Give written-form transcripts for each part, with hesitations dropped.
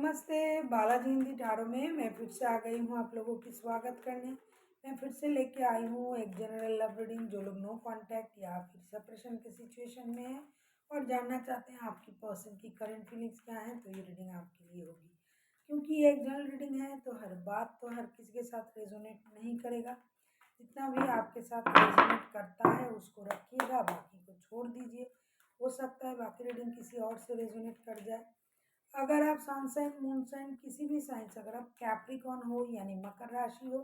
नमस्ते। बालाजी हिंदी टारो में मैं फिर से आ गई हूँ आप लोगों की स्वागत करने। मैं फिर से लेके आई हूँ एक जनरल लव रीडिंग। जो लोग नो कांटेक्ट या फिर सेपरेशन के सिचुएशन में हैं और जानना चाहते हैं आपकी पर्सन की करंट फीलिंग्स क्या हैं, तो ये रीडिंग आपके लिए होगी। क्योंकि ये एक जनरल रीडिंग है तो हर बात तो हर किसी के साथ रेजोनेट नहीं करेगा। जितना भी आपके साथ रेजोनेट करता है उसको रखिएगा, बाकी को छोड़ दीजिए। हो सकता है बाकी रीडिंग किसी और से रेजोनेट कर जाए। अगर आप सन साइन मून साइन किसी भी साइन से, अगर आप कैप्रिकॉन हो यानी मकर राशि हो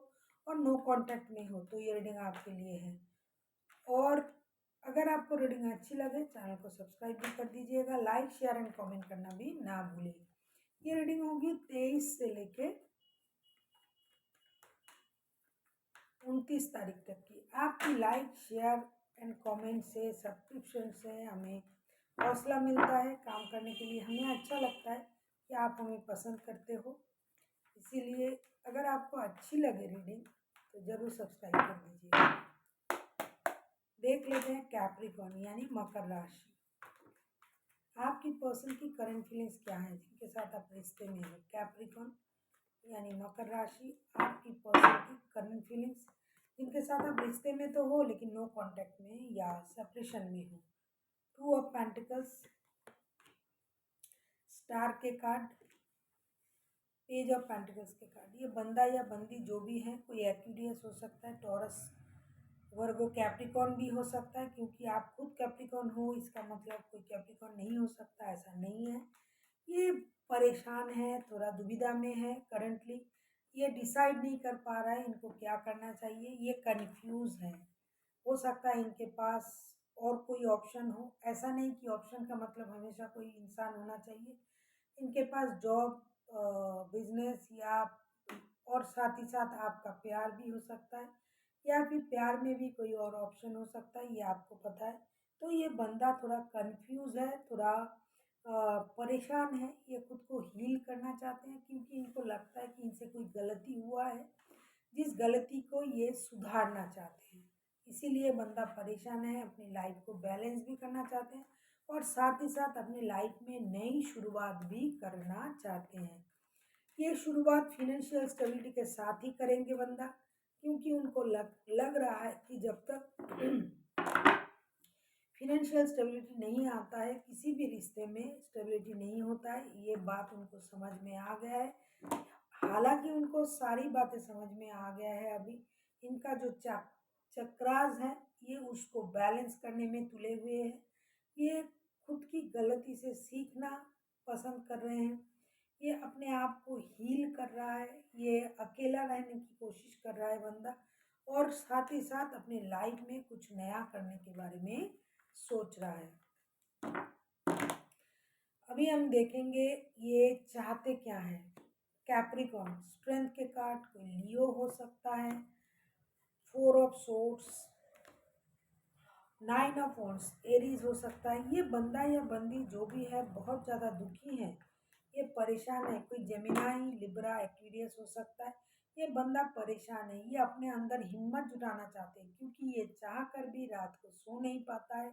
और नो कांटेक्ट में हो, तो ये रीडिंग आपके लिए है। और अगर आपको रीडिंग अच्छी लगे चैनल को सब्सक्राइब भी कर दीजिएगा, लाइक शेयर एंड कमेंट करना भी ना भूलें। ये रीडिंग होगी 23 से लेके 29 तारीख तक की। आपकी लाइक शेयर एंड कमेंट से, सब्सक्रिप्शन से हमें हौसला मिलता है काम करने के लिए। हमें अच्छा लगता है कि आप हमें पसंद करते हो। इसीलिए अगर आपको अच्छी लगे रीडिंग तो ज़रूर सब्सक्राइब कर दीजिए। देख लेते हैं कैप्रिकॉन यानी मकर राशि। आपकी पर्सन की करंट फीलिंग्स क्या हैं जिनके साथ आप रिश्ते में हो। कैप्रिकॉन यानी मकर राशि, आपकी पर्सन की करंट फीलिंग्स जिनके साथ आप रिश्ते में तो हो लेकिन नो कांटेक्ट में या सेपरेशन में हो। टू ऑफ पेंटिकल्स, स्टार के कार्ड, पेज ऑफ पेंटिकल्स के कार्ड। ये बंदा या बंदी जो भी है, कोई एक्वेरियस हो सकता है, टॉरस, वर्गो, कैप्रिकॉन भी हो सकता है। क्योंकि आप खुद कैप्रिकॉन हो इसका मतलब कोई कैप्रिकॉन नहीं हो सकता, ऐसा नहीं है। ये परेशान है, थोड़ा दुविधा में है करंटली। ये डिसाइड नहीं कर पा रहा है इनको क्या करना चाहिए। ये कंफ्यूज है। हो सकता है इनके पास और कोई ऑप्शन हो। ऐसा नहीं कि ऑप्शन का मतलब हमेशा कोई इंसान होना चाहिए। इनके पास जॉब, बिजनेस या और साथ ही साथ आपका प्यार भी हो सकता है, या फिर प्यार में भी कोई और ऑप्शन हो सकता है, ये आपको पता है। तो ये बंदा थोड़ा कंफ्यूज है, थोड़ा परेशान है। ये खुद को हील करना चाहते हैं क्योंकि इनको लगता है कि इनसे कोई गलती हुआ है, जिस गलती को ये सुधारना चाहते हैं। इसीलिए बंदा परेशान है, अपनी लाइफ को बैलेंस भी करना चाहते हैं और साथ ही साथ अपनी लाइफ में नई शुरुआत भी करना चाहते हैं। ये शुरुआत फिनेंशियल स्टेबिलिटी के साथ ही करेंगे बंदा, क्योंकि उनको लग रहा है कि जब तक फिनेंशियल स्टेबिलिटी नहीं आता है किसी भी रिश्ते में स्टेबिलिटी नहीं होता है। ये बात उनको समझ में आ गया है। हालांकि उनको सारी बातें समझ में आ गया है। अभी इनका जो चक्रास है ये उसको बैलेंस करने में तुले हुए हैं। ये खुद की गलती से सीखना पसंद कर रहे हैं। ये अपने आप को हील कर रहा है। ये अकेला रहने की कोशिश कर रहा है बंदा, और साथ ही साथ अपनी लाइफ में कुछ नया करने के बारे में सोच रहा है। अभी हम देखेंगे ये चाहते क्या हैं। कैप्रिकॉन, स्ट्रेंथ के कार्ड, कोई लियो हो सकता है, four of swords, nine of wands, Aries हो सकता है। ये बंदा या बंदी जो भी है बहुत ज़्यादा दुखी है, ये परेशान है। कोई जेमिनाई, लिब्रा, एक्वेरियस हो सकता है। ये बंदा परेशान है, ये अपने अंदर हिम्मत जुटाना चाहते हैं क्योंकि ये चाह कर भी रात को सो नहीं पाता है।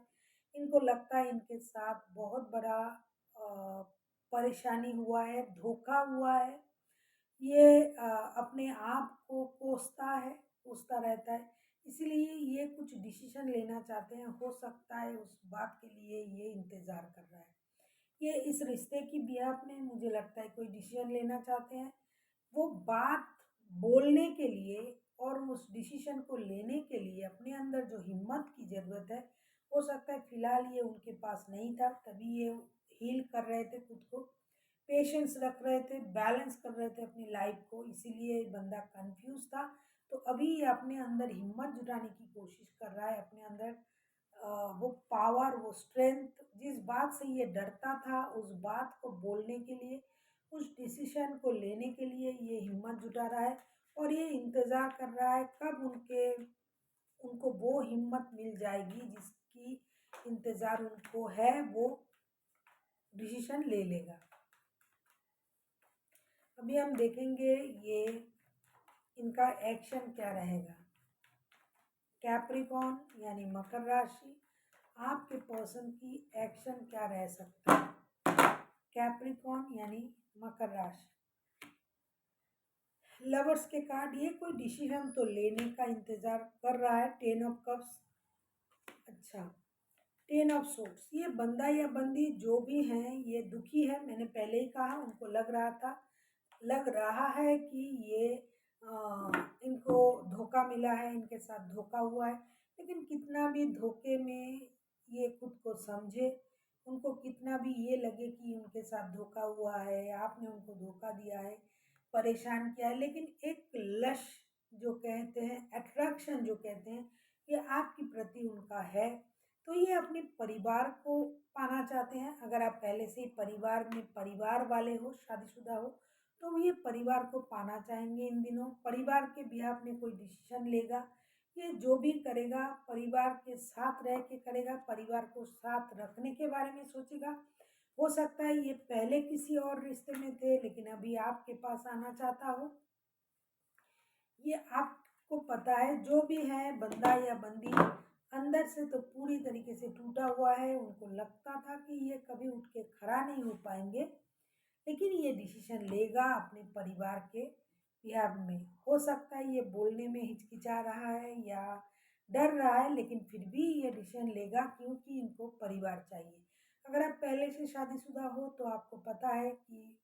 इनको लगता है इनके साथ बहुत बड़ा परेशानी हुआ है, धोखा हुआ है। ये अपने आप को कोसता रहता है। इसीलिए ये कुछ डिसीजन लेना चाहते हैं। हो सकता है उस बात के लिए ये इंतज़ार कर रहा है। ये इस रिश्ते की बिहाफ में मुझे लगता है कोई डिसीजन लेना चाहते हैं। वो बात बोलने के लिए और उस डिसीजन को लेने के लिए अपने अंदर जो हिम्मत की ज़रूरत है, हो सकता है फ़िलहाल ये उनके पास नहीं था, तभी ये हील कर रहे थे खुद को, पेशेंस रख रहे थे, बैलेंस कर रहे थे अपनी लाइफ को। इसीलिए बंदा कंफ्यूज था। तो अभी ये अपने अंदर हिम्मत जुटाने की कोशिश कर रहा है। अपने अंदर वो पावर, वो स्ट्रेंथ, जिस बात से ये डरता था उस बात को बोलने के लिए, उस डिसीजन को लेने के लिए ये हिम्मत जुटा रहा है। और ये इंतज़ार कर रहा है कब उनको वो हिम्मत मिल जाएगी जिसकी इंतज़ार उनको है, वो डिसीजन ले लेगा। अभी हम देखेंगे ये इनका एक्शन क्या रहेगा। कैप्रिकॉन यानी मकर राशि, आपके पर्सन की एक्शन क्या रह सकता है। कैप्रिकॉन यानी मकर राशि, लवर्स के कार्ड, ये कोई डिसीजन तो लेने का इंतजार कर रहा है। 10 ऑफ कप्स, अच्छा 10 ऑफ सोर्ड्स, ये बंदा या बंदी जो भी हैं ये दुखी है। मैंने पहले ही कहा, उनको लग रहा है कि ये इनको धोखा मिला है, इनके साथ धोखा हुआ है। लेकिन कितना भी धोखे में ये खुद को समझे, उनको कितना भी ये लगे कि उनके साथ धोखा हुआ है, आपने उनको धोखा दिया है, परेशान किया है, लेकिन एक लश जो कहते हैं, अट्रैक्शन जो कहते हैं, ये आपके प्रति उनका है। तो ये अपने परिवार को पाना चाहते हैं। अगर आप पहले से ही परिवार में परिवार वाले हो, शादीशुदा हो, तो ये परिवार को पाना चाहेंगे इन दिनों। परिवार के बिहाफ में कोई डिसीजन लेगा, ये जो भी करेगा परिवार के साथ रह के करेगा, परिवार को साथ रखने के बारे में सोचेगा। हो सकता है ये पहले किसी और रिश्ते में थे, लेकिन अभी आपके पास आना चाहता हो। ये आपको पता है, जो भी है बंदा या बंदी अंदर से तो पूरी तरीके से टूटा हुआ है। उनको लगता था कि ये कभी उठ के खड़ा नहीं हो पाएंगे, लेकिन ये डिसीजन लेगा अपने परिवार के बिहाफ में। हो सकता है ये बोलने में हिचकिचा रहा है या डर रहा है, लेकिन फिर भी ये डिसीजन लेगा, क्योंकि इनको परिवार चाहिए। अगर आप पहले से शादीशुदा हो तो आपको पता है कि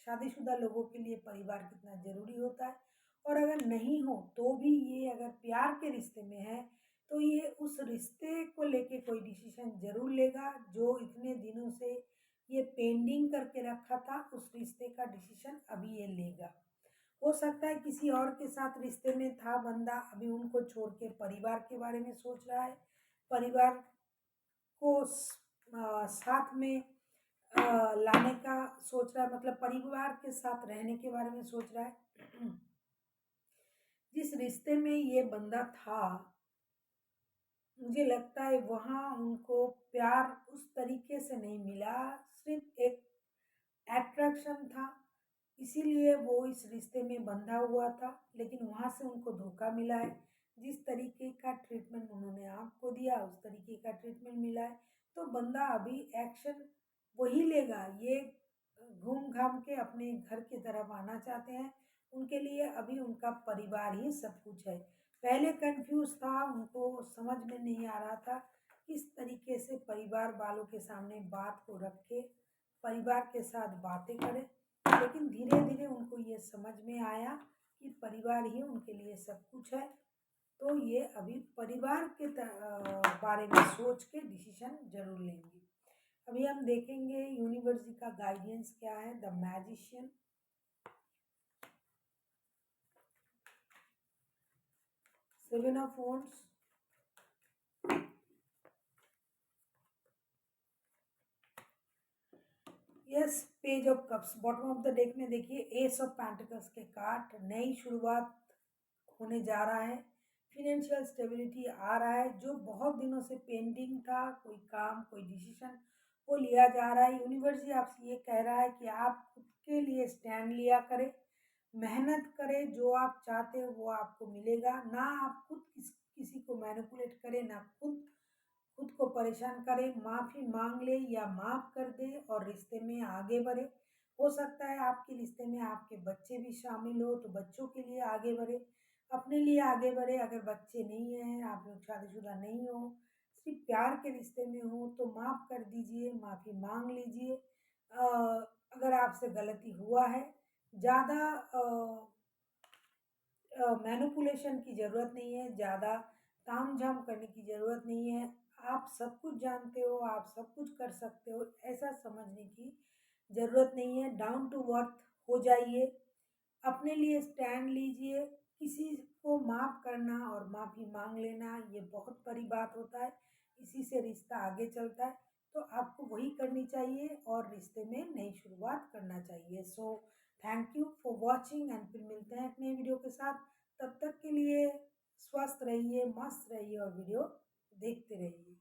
शादीशुदा लोगों के लिए परिवार कितना ज़रूरी होता है। और अगर नहीं हो तो भी ये अगर प्यार के रिश्ते में है, तो ये उस रिश्ते को लेके कोई डिसीजन ज़रूर लेगा। जो इतने दिनों से ये पेंडिंग करके रखा था, उस रिश्ते का डिसीजन अभी ये लेगा। हो सकता है किसी और के साथ रिश्ते में था बंदा, अभी उनको छोड़ के परिवार के बारे में सोच रहा है, परिवार को साथ में लाने का सोच रहा है, मतलब परिवार के साथ रहने के बारे में सोच रहा है। जिस रिश्ते में ये बंदा था, मुझे लगता है वहाँ उनको प्यार उस तरीके से नहीं मिला, सिर्फ एक अट्रैक्शन था, इसीलिए वो इस रिश्ते में बंधा हुआ था। लेकिन वहाँ से उनको धोखा मिला है। जिस तरीके का ट्रीटमेंट उन्होंने आपको दिया, उस तरीके का ट्रीटमेंट मिला है। तो बंदा अभी एक्शन वही लेगा। ये घूम घाम के अपने घर की तरफ आना चाहते हैं। उनके लिए अभी उनका परिवार ही सब कुछ है। पहले कंफ्यूज था, उनको समझ में नहीं आ रहा था किस तरीके से परिवार वालों के सामने बात को रखे, परिवार के साथ बातें करें। लेकिन धीरे धीरे उनको ये समझ में आया कि परिवार ही उनके लिए सब कुछ है। तो ये अभी परिवार के बारे में सोच के डिसीजन जरूर लेंगे। अभी हम देखेंगे यूनिवर्स का गाइडेंस क्या है। The magician, 7 of wands, yes, page of cups. Bottom of the deck में देखिए एस ऑफ पेंटिकल्स के कार्ड। नई शुरुआत होने जा रहा है, फिनेंशियल स्टेबिलिटी आ रहा है। जो बहुत दिनों से पेंडिंग था, कोई काम कोई डिसीजन, वो लिया जा रहा है। यूनिवर्स आपसे ये कह रहा है कि आप खुद के लिए स्टैंड लिया करें, मेहनत करें, जो आप चाहते हो वो आपको मिलेगा। ना आप खुद किसी को मैनिपुलेट करें, ना खुद को परेशान करे, माफ़ी मांग ले या माफ़ कर दे और रिश्ते में आगे बढ़े। हो सकता है आपके रिश्ते में आपके बच्चे भी शामिल हो, तो बच्चों के लिए आगे बढ़े, अपने लिए आगे बढ़े। अगर बच्चे नहीं हैं, आप लोग शादीशुदा नहीं हो, सिर्फ प्यार के रिश्ते में हो, तो माफ़ कर दीजिए, माफ़ी मांग लीजिए। अगर आपसे गलती हुआ है, ज़्यादा मैनिपुलेशन की ज़रूरत नहीं है, ज़्यादा तामझाम करने की ज़रूरत नहीं है। आप सब कुछ जानते हो, आप सब कुछ कर सकते हो, ऐसा समझने की ज़रूरत नहीं है। डाउन टू अर्थ हो जाइए, अपने लिए स्टैंड लीजिए। किसी को माफ़ करना और माफ़ी मांग लेना ये बहुत बड़ी बात होता है, इसी से रिश्ता आगे चलता है। तो आपको वही करनी चाहिए और रिश्ते में नई शुरुआत करना चाहिए। So thank you for watching and फिर मिलते हैं एक नए वीडियो के साथ। तब तक के लिए स्वस्थ रहिए, मस्त रहिए और वीडियो देखते रहिए।